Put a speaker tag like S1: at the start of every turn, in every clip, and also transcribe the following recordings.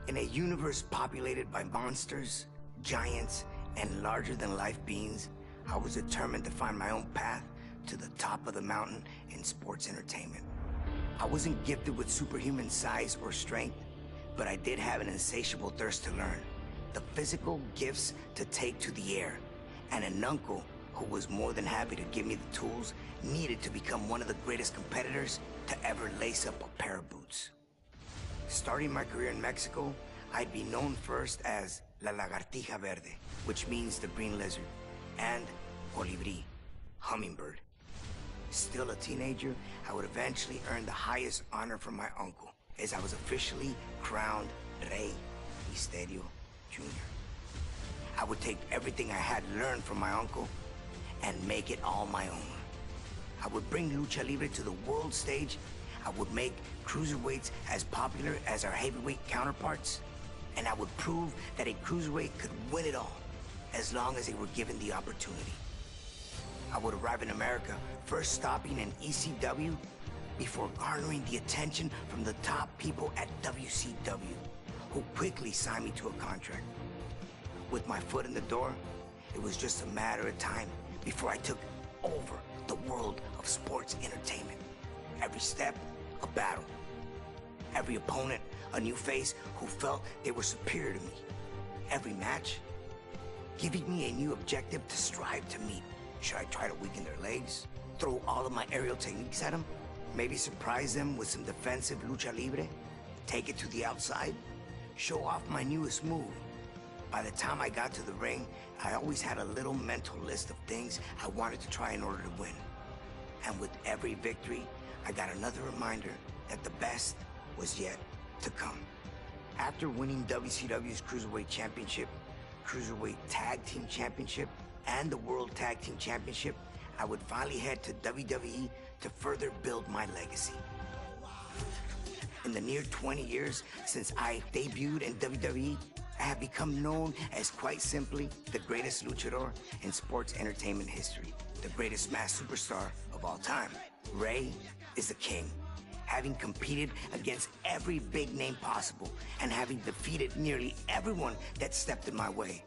S1: In a universe populated by monsters, giants, and larger-than-life beings, I was determined to find my own path to the top of the mountain in sports entertainment. I wasn't gifted with superhuman size or strength, but I did have an insatiable thirst to learn, the physical gifts to take to the air, and an uncle who was more than happy to give me the tools needed to become one of the greatest competitors to ever lace up a pair of boots. Starting my career in Mexico, I'd be known first as La Lagartija Verde, which means the green lizard, and Colibri, hummingbird. Still a teenager, I would eventually earn the highest honor from my uncle, as I was officially crowned Rey Misterio Jr. I would take everything I had learned from my uncle and make it all my own. I would bring Lucha Libre to the world stage. I would make cruiserweights as popular as our heavyweight counterparts. And I would prove that a cruiserweight could win it all, as long as they were given the opportunity. I would arrive in America, first stopping in ECW, before garnering the attention from the top people at WCW, who quickly signed me to a contract. With my foot in the door, it was just a matter of time before I took over the world of sports entertainment. Every step, a battle. Every opponent, a new face who felt they were superior to me. Every match, giving me a new objective to strive to meet. Should I try to weaken their legs? Throw all of my aerial techniques at them? Maybe surprise them with some defensive lucha libre? Take it to the outside? Show off my newest move? By the time I got to the ring, I always had a little mental list of things I wanted to try in order to win. And with every victory, I got another reminder that the best was yet to come. After winning WCW's Cruiserweight Championship, Cruiserweight Tag Team Championship, and the World Tag Team Championship, I would finally head to WWE to further build my legacy. In the near 20 years since I debuted in WWE, I have become known as, quite simply, the greatest luchador in sports entertainment history, the greatest masked superstar of all time. Rey is the king, having competed against every big name possible and having defeated nearly everyone that stepped in my way.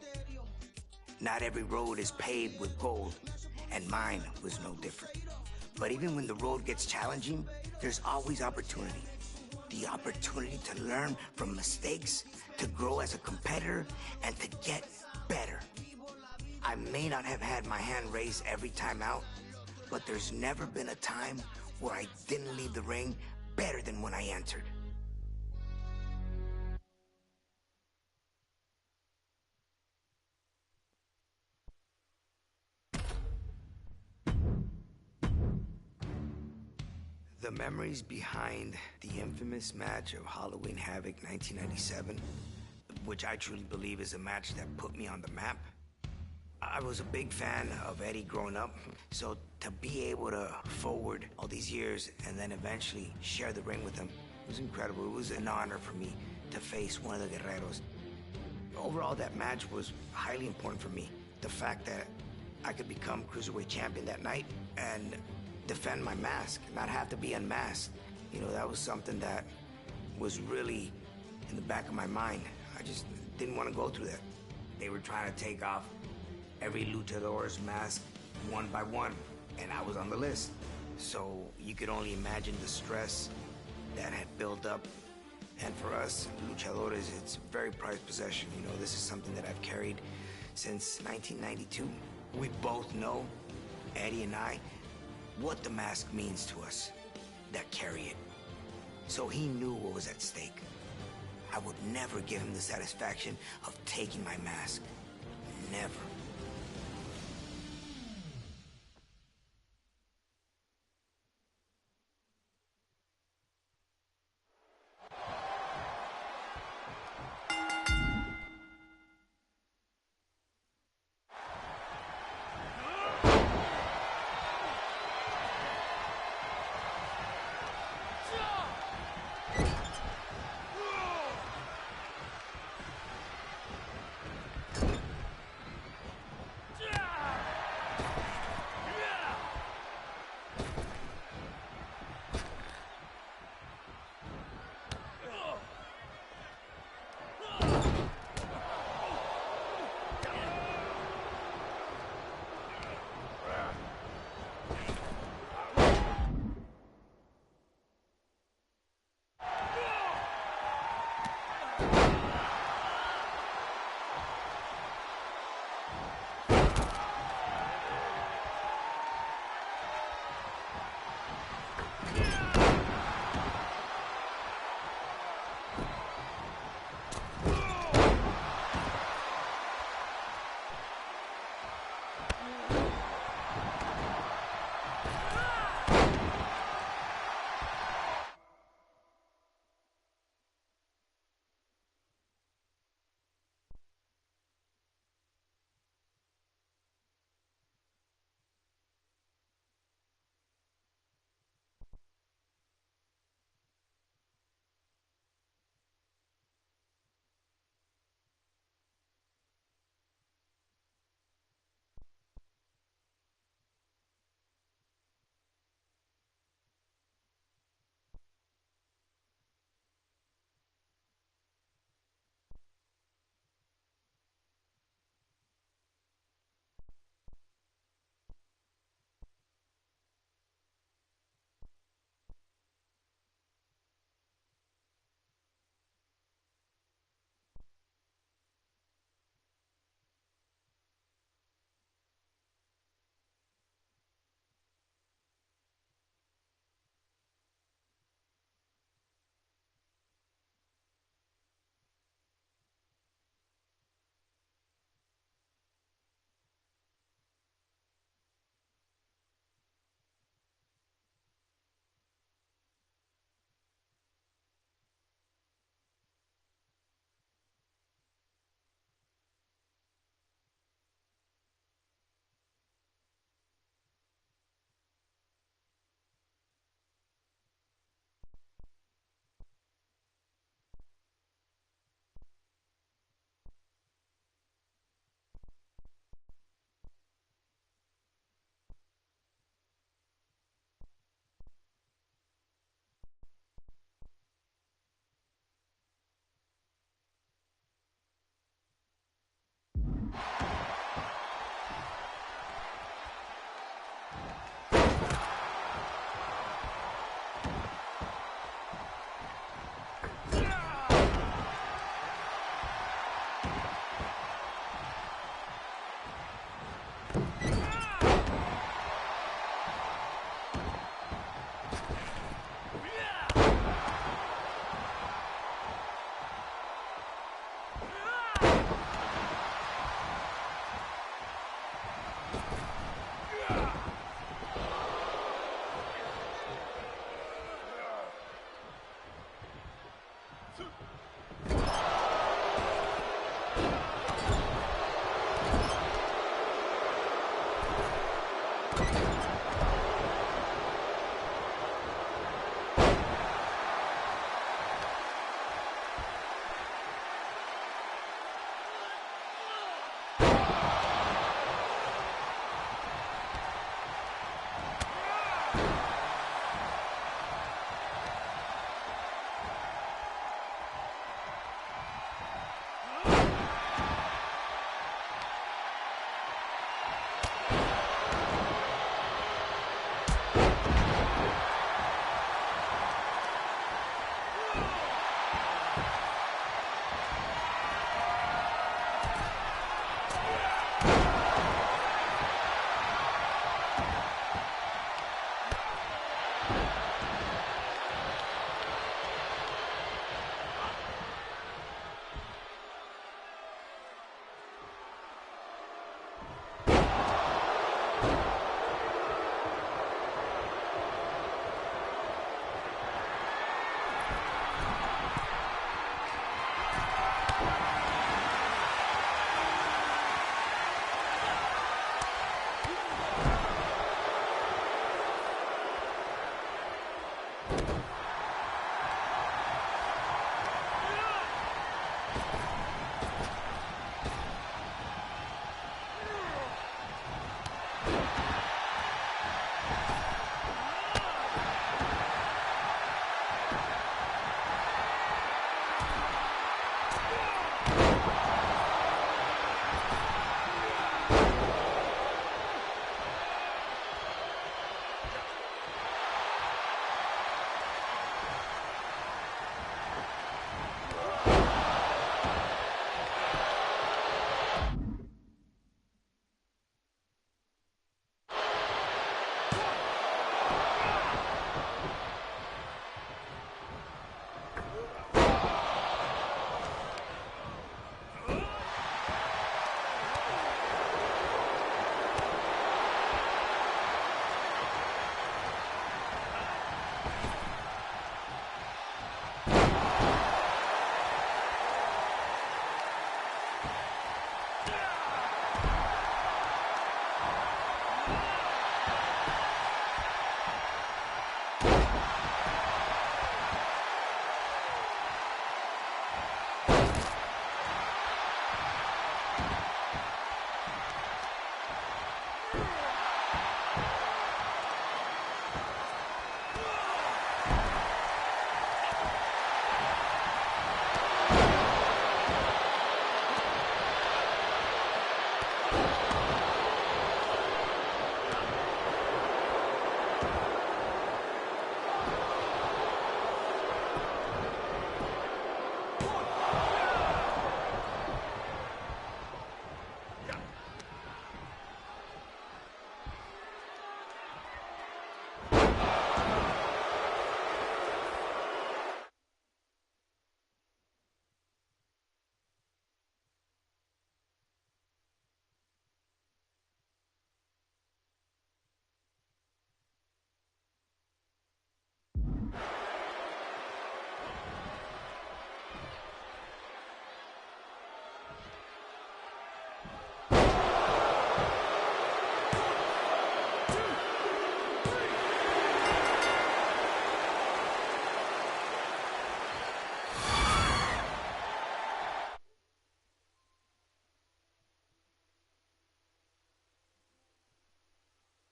S1: Not every road is paved with gold, and mine was no different. But even when the road gets challenging, there's always opportunity. The opportunity to learn from mistakes, to grow as a competitor, and to get better. I may not have had my hand raised every time out, but there's never been a time where I didn't leave the ring better than when I entered. The memories behind the infamous match of Halloween Havoc 1997, which I truly believe is a match that put me on the map. I was a big fan of Eddie growing up, so to be able to forward all these years and then eventually share the ring with him was incredible. It was an honor for me to face one of the Guerreros. Overall, that match was highly important for me. The fact that I could become Cruiserweight Champion that night and defend my mask, not have to be unmasked. You know, that was something that was really in the back of my mind. I just didn't want to go through that. They were trying to take off every luchador's mask one by one, and I was on the list. So you could only imagine the stress that had built up. And for us luchadores, it's a very prized possession. You know, this is something that I've carried since 1992. We both know, Eddie and I, what the mask means to us that carry it. So he knew what was at stake. I would never give him the satisfaction of taking my mask. Never.